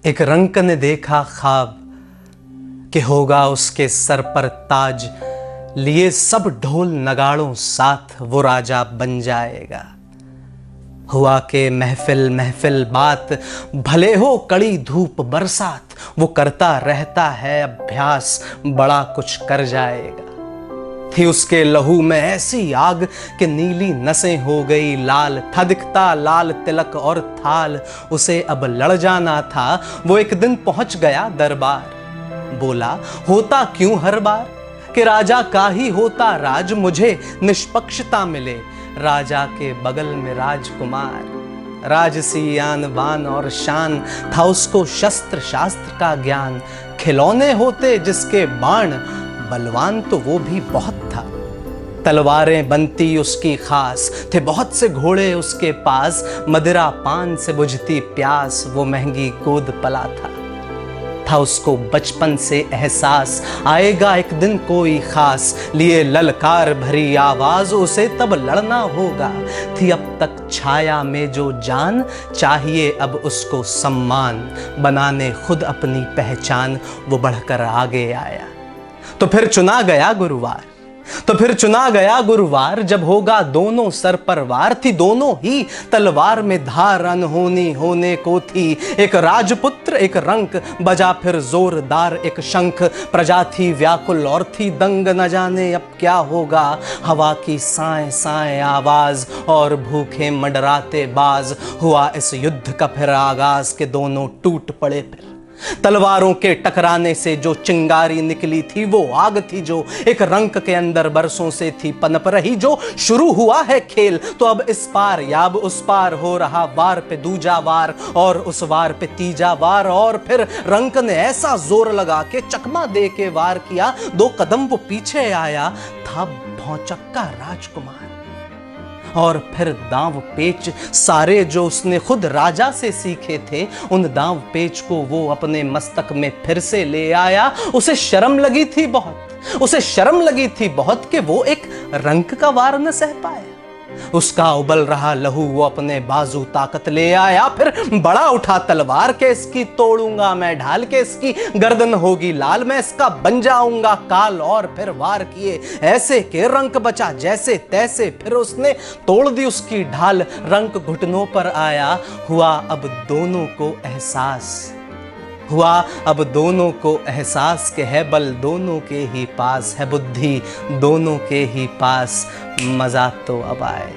एक रंक ने देखा ख्वाब कि होगा उसके सर पर ताज, लिए सब ढोल नगाड़ों साथ वो राजा बन जाएगा। हुआ के महफिल महफिल बात, भले हो कड़ी धूप बरसात, वो करता रहता है अभ्यास, बड़ा कुछ कर जाएगा। थी उसके लहू में ऐसी आग कि नीली नसें हो गई लाल, था दिखता लाल तिलक और थाल, उसे अब लड़ जाना था। वो एक दिन पहुंच गया दरबार, बोला होता क्यों हर बार कि राजा का ही होता राज, मुझे निष्पक्षता मिले राजा के बगल में राजकुमार। राजसी आन बान और शान, था उसको शस्त्र शास्त्र का ज्ञान, खिलौने होते जिसके बाण, बलवान तो वो भी बहुत था। तलवारें बनती उसकी खास, थे बहुत से घोड़े उसके पास, मदिरा पान से बुझती प्यास, वो महंगी गोद पला था उसको बचपन से एहसास, आएगा एक दिन कोई खास, लिए ललकार भरी आवाज, उसे तब लड़ना होगा। थी अब तक छाया में जो जान, चाहिए अब उसको सम्मान, बनाने खुद अपनी पहचान, वो बढ़कर आगे आया। तो फिर चुना गया गुरुवार, जब होगा दोनों सर पर वार। थी दोनों ही तलवार में धार, अनहोनी होने को थी। एक राजपुत्र एक रंक, बजा फिर जोरदार एक शंख। प्रजा थी व्याकुल और थी दंग, न जाने अब क्या होगा। हवा की साए साए आवाज और भूखे मंडराते बाज, हुआ इस युद्ध का फिर आगाज के दोनों टूट पड़े फिर। तलवारों के टकराने से जो चिंगारी निकली थी, वो आग थी जो एक रंक के अंदर बरसों से थी पनप रही। जो शुरू हुआ है खेल, तो अब इस पार या अब उस पार, हो रहा वार पे दूजा वार और उस वार पे तीजा वार। और फिर रंक ने ऐसा जोर लगा के चकमा दे के वार किया, 2 कदम वो पीछे आया, था भौचक्का राजकुमार। और फिर दांव पेच सारे जो उसने खुद राजा से सीखे थे, उन दांव पेच को वो अपने मस्तक में फिर से ले आया। उसे शर्म लगी थी बहुत कि वो एक रंक का वार न सह पाया। उसका उबल रहा लहू वो अपने बाजू ताकत ले आया, फिर बड़ा उठा तलवार के, इसकी तोड़ूंगा मैं ढाल के, इसकी गर्दन होगी लाल, मैं इसका बन जाऊंगा काल। और फिर वार किए ऐसे के रंक बचा जैसे तैसे, फिर उसने तोड़ दी उसकी ढाल, रंक घुटनों पर आया। हुआ अब दोनों को एहसास कि है बल दोनों के ही पास, है बुद्धि दोनों के ही पास, मजा तो अब आएगा।